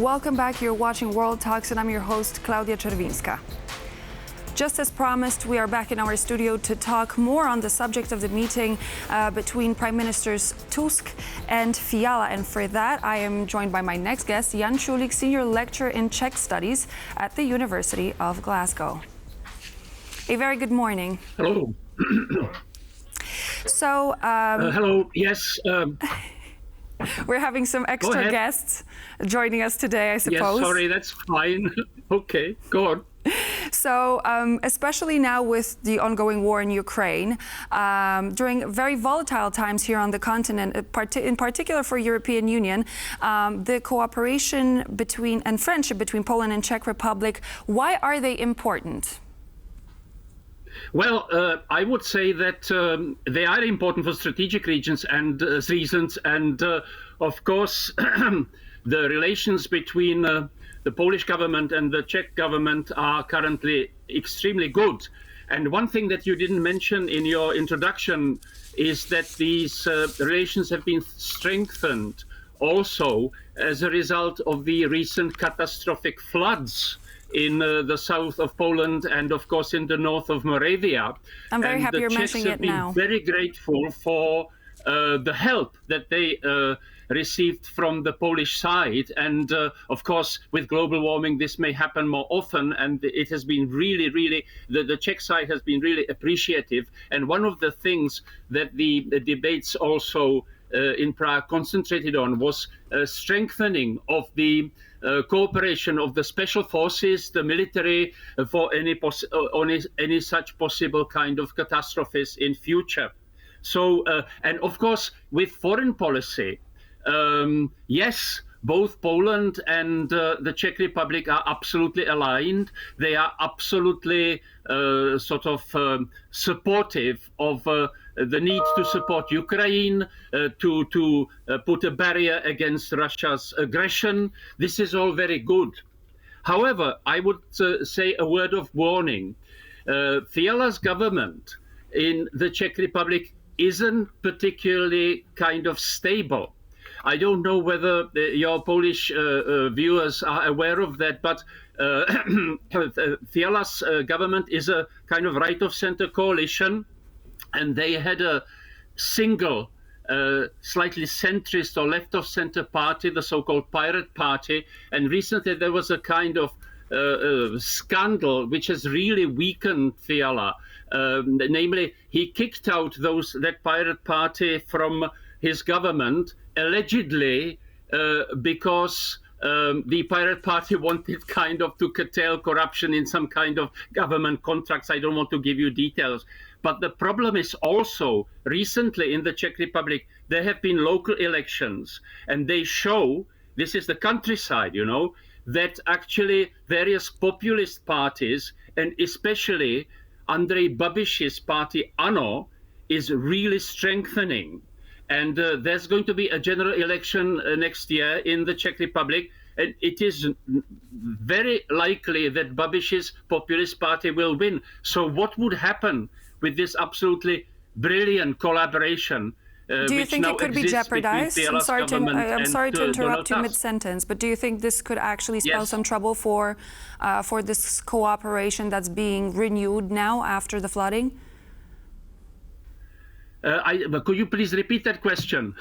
Welcome back. You're watching World Talks, and I'm your host, Klaudia Czerwińska. Just as promised, we are back in our studio to talk more on the subject of the meeting between Prime Ministers Tusk and Fiala. And for that, I am joined by my next guest, Jan Culik, Senior Lecturer in Czech Studies at the University of Glasgow. A very good morning. Hello. So, hello. Yes. We're having some extra guests joining us today, I suppose. Yes, sorry, that's fine. Okay, go on. So, especially now with the ongoing war in Ukraine, during very volatile times here on the continent, in particular for European Union, the cooperation between and friendship between Poland and Czech Republic, why are they important? Well, I would say that they are important for strategic reasons, and of course, the relations between the Polish government and the Czech government are currently extremely good. And one thing that you didn't mention in your introduction is that these relations have been strengthened also as a result of the recent catastrophic floods in the south of Poland and, of course, in the north of Moravia. I'm very happy you're mentioning it now. The Czechs have been very grateful for the help that they received from the Polish side. And, of course, with global warming, this may happen more often. And it has been really, the Czech side has been really appreciative. And one of the things that the debates also in Prague concentrated on was strengthening of the cooperation of the special forces, the military, for any such possible kind of catastrophes in future. So, and of course, with foreign policy, yes, both Poland and the Czech Republic are absolutely aligned. They are absolutely supportive of the need to support Ukraine, to put a barrier against Russia's aggression. This is all very good. However, I would say a word of warning. Fiala's government in the Czech Republic isn't particularly kind of stable. I don't know whether your Polish viewers are aware of that, but Fiala's government is a kind of right-of-center coalition, and they had a single, slightly centrist or left-of-center party, the so-called Pirate Party, and recently there was a kind of scandal which has really weakened Fiala. Namely, he kicked out that Pirate Party from his government, allegedly because the Pirate Party wanted kind of to curtail corruption in some kind of government contracts. I don't want to give you details. But the problem is also, recently in the Czech Republic, there have been local elections, and they show, this is the countryside, you know, that actually various populist parties, and especially Andrej Babiš's party ANO, is really strengthening. And there's going to be a general election next year in the Czech Republic, and it is very likely that Babiš's populist party will win. So what would happen with this absolutely brilliant collaboration? Do you think it could be jeopardized? I'm sorry to interrupt you mid-sentence, but do you think this could actually spell some trouble for this cooperation that's being renewed now after the flooding? Could you please repeat that question?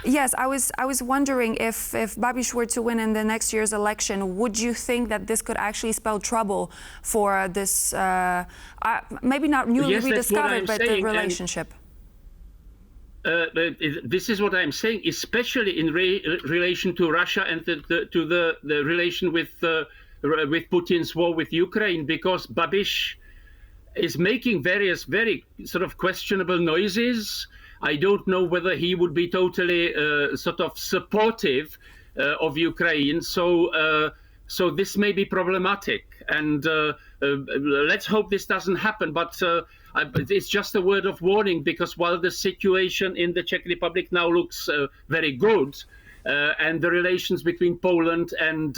Yes, I was wondering if Babiš were to win in the next year's election, would you think that this could actually spell trouble for this, maybe not newly rediscovered, but the relationship? This is what I'm saying, especially in relation to Russia and to the relation with Putin's war with Ukraine, because Babiš is making various very sort of questionable noises. I don't know whether he would be totally supportive of Ukraine. So this may be problematic. And let's hope this doesn't happen. But it's just a word of warning, because while the situation in the Czech Republic now looks very good, and the relations between Poland and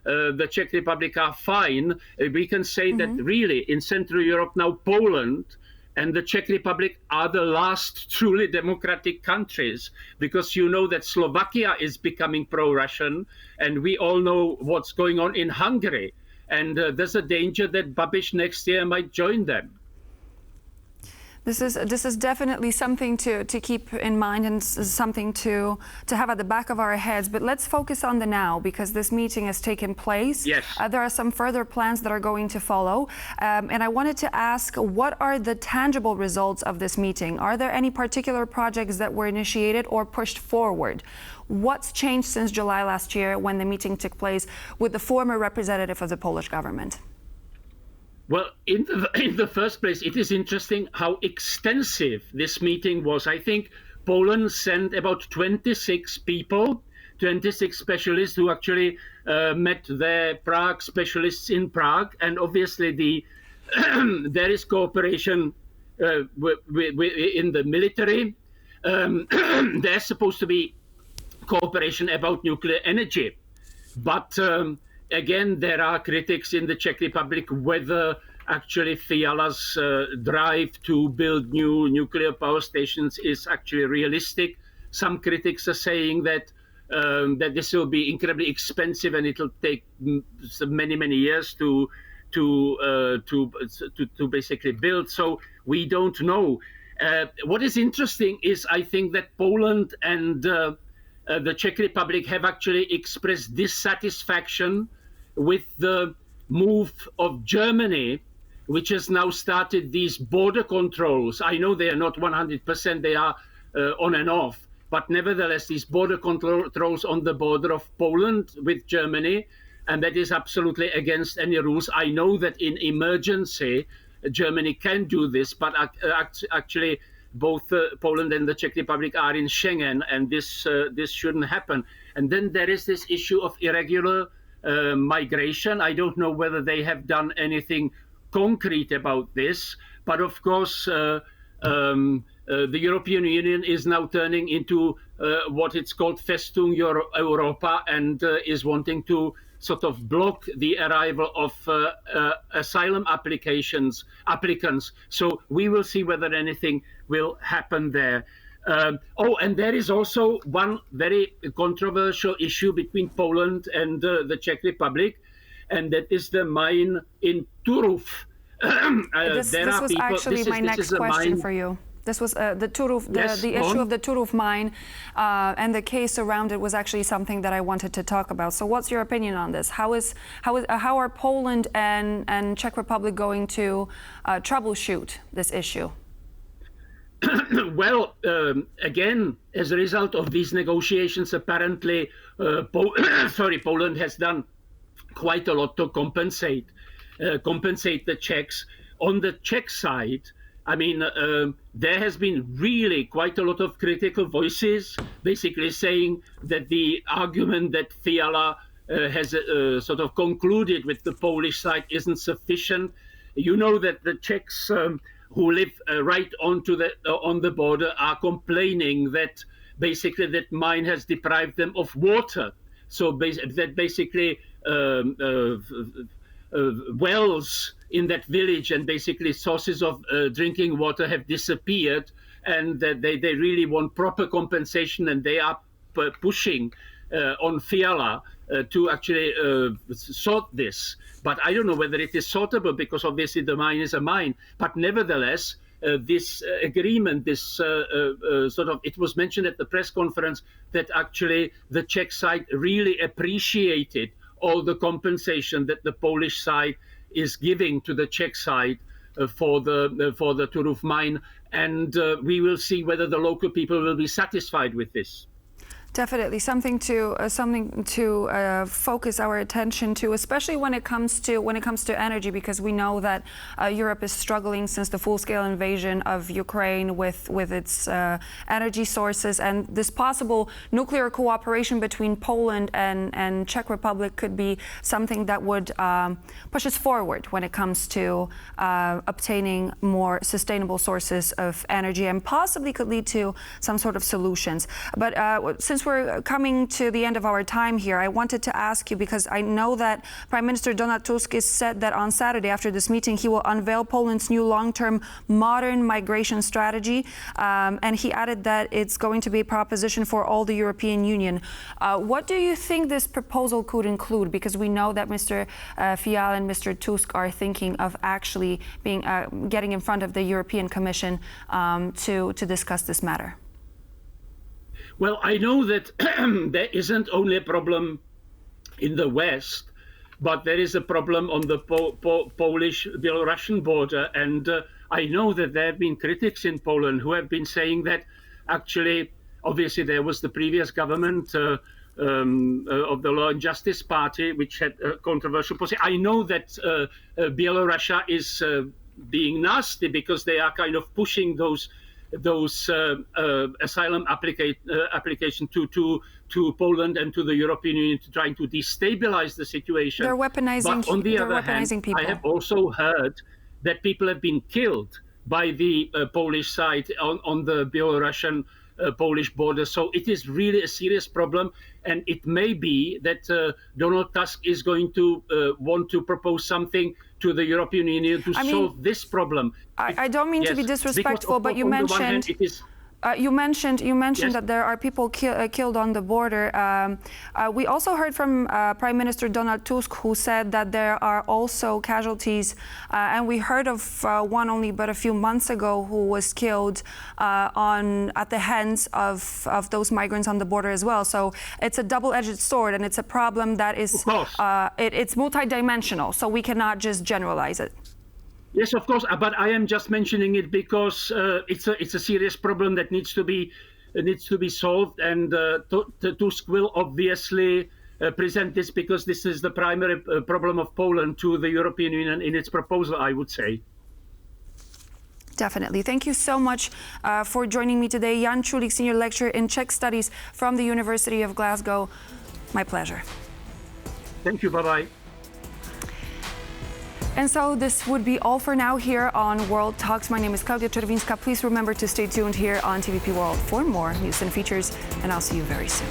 the Czech Republic are fine, we can say that really in Central Europe now Poland and the Czech Republic are the last truly democratic countries, because you know that Slovakia is becoming pro-Russian, and we all know what's going on in Hungary. And there's a danger that Babiš next year might join them. This is definitely something to keep in mind and something to have at the back of our heads. But let's focus on the now, because this meeting has taken place. Yes. There are some further plans that are going to follow. And I wanted to ask, what are the tangible results of this meeting? Are there any particular projects that were initiated or pushed forward? What's changed since July last year when the meeting took place with the former representative of the Polish government? Well, in the first place, it is interesting how extensive this meeting was. I think Poland sent about 26 people, 26 specialists who actually met their Prague specialists in Prague. And obviously there is cooperation in the military. There's supposed to be cooperation about nuclear energy. But again, there are critics in the Czech Republic whether actually Fiala's drive to build new nuclear power stations is actually realistic. Some critics are saying that this will be incredibly expensive and it'll take many years to basically build. So we don't know. What is interesting is I think that Poland and the Czech Republic have actually expressed dissatisfaction with the move of Germany, which has now started these border controls. I know they are not 100%, they are on and off, but nevertheless, these border controls on the border of Poland with Germany, and that is absolutely against any rules. I know that in emergency, Germany can do this, but actually, both Poland and the Czech Republic are in Schengen, and this shouldn't happen. And then there is this issue of irregular migration. I don't know whether they have done anything concrete about this, but of course the European Union is now turning into what it's called Festung Europa, and is wanting to sort of block the arrival of asylum applicants. So we will see whether anything will happen there. And there is also one very controversial issue between Poland and the Czech Republic, and that is the mine in Turu. This was actually my next question for you. This was the Turu, the issue of the Turu mine, and the case around it was actually something that I wanted to talk about. So, what's your opinion on this? How are Poland and Czech Republic going to troubleshoot this issue? Well, again, as a result of these negotiations, apparently, Poland has done quite a lot to compensate the Czechs. On the Czech side, I mean, there has been really quite a lot of critical voices, basically saying that the argument that Fiala has sort of concluded with the Polish side isn't sufficient. You know that the Czechs who live right on the border are complaining that basically that mine has deprived them of water. So that basically wells in that village and basically sources of drinking water have disappeared, and that they really want proper compensation, and they are pushing on Fiala to actually sort this. But I don't know whether it is sortable, because obviously the mine is a mine. But nevertheless, this agreement, this sort of, it was mentioned at the press conference that actually the Czech side really appreciated all the compensation that the Polish side is giving to the Czech side for the Turów mine, and we will see whether the local people will be satisfied with this. Definitely something to focus our attention to, especially when it comes to energy, because we know that Europe is struggling since the full-scale invasion of Ukraine with its energy sources, and this possible nuclear cooperation between Poland and Czech Republic could be something that would push us forward when it comes to obtaining more sustainable sources of energy, and possibly could lead to some sort of solutions. But since since we're coming to the end of our time here, I wanted to ask you, because I know that Prime Minister Donald Tusk has said that on Saturday after this meeting, he will unveil Poland's new long-term modern migration strategy. And he added that it's going to be a proposition for all the European Union. What do you think this proposal could include? Because we know that Mr. Fiala and Mr. Tusk are thinking of actually getting in front of the European Commission to discuss this matter. Well, I know that there isn't only a problem in the West, but there is a problem on the Polish-Belarusian border. And I know that there have been critics in Poland who have been saying that actually, obviously, there was the previous government of the Law and Justice Party, which had a controversial policy. I know that Belarus is being nasty because they are kind of pushing those asylum application to Poland and to the European Union, to trying to destabilize the situation. They're weaponizing. But on the other hand, people. I have also heard that people have been killed by the Polish side on the Belarusian Polish border. So it is really a serious problem, and it may be that Donald Tusk is going to want to propose something to the European Union to solve this problem. I don't mean to be disrespectful, but you mentioned Yes. that there are people killed on the border. We also heard from Prime Minister Donald Tusk, who said that there are also casualties, and we heard of one only but a few months ago who was killed at the hands of those migrants on the border as well. So it's a double-edged sword, and it's a problem that is it's multidimensional. So we cannot just generalize it. Yes, of course, but I am just mentioning it because it's a serious problem that needs to be solved, and Tusk will obviously present this because this is the primary problem of Poland to the European Union in its proposal, I would say. Definitely. Thank you so much for joining me today. Jan Culik, Senior Lecturer in Czech Studies from the University of Glasgow. My pleasure. Thank you. Bye-bye. And so this would be all for now here on World Talks. My name is Klaudia Czerwińska. Please remember to stay tuned here on TVP World for more news and features, and I'll see you very soon.